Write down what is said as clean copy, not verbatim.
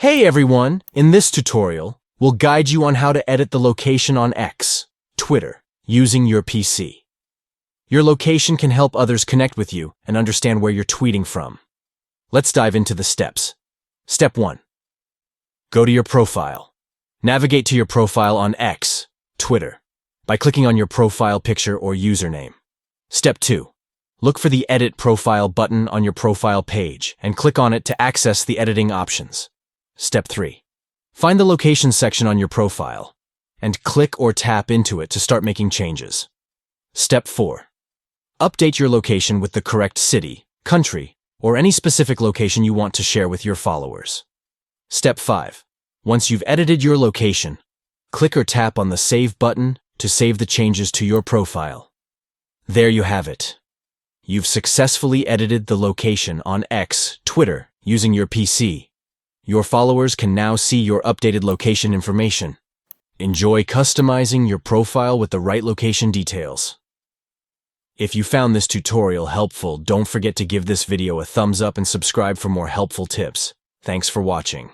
Hey everyone! In this tutorial, we'll guide you on how to edit the location on X, Twitter, using your PC. Your location can help others connect with you and understand where you're tweeting from. Let's dive into the steps. Step 1. Go to your profile. Navigate to your profile on X, Twitter, by clicking on your profile picture or username. Step 2. Look for the Edit Profile button on your profile page and click on it to access the editing options. Step 3. Find the location section on your profile and click or tap into it to start making changes. Step 4. Update your location with the correct city, country, or any specific location you want to share with your followers. Step 5. Once you've edited your location, click or tap on the Save button to save the changes to your profile. There you have it. You've successfully edited the location on X, Twitter, using your PC. Your followers can now see your updated location information. Enjoy customizing your profile with the right location details. If you found this tutorial helpful, don't forget to give this video a thumbs up and subscribe for more helpful tips. Thanks for watching.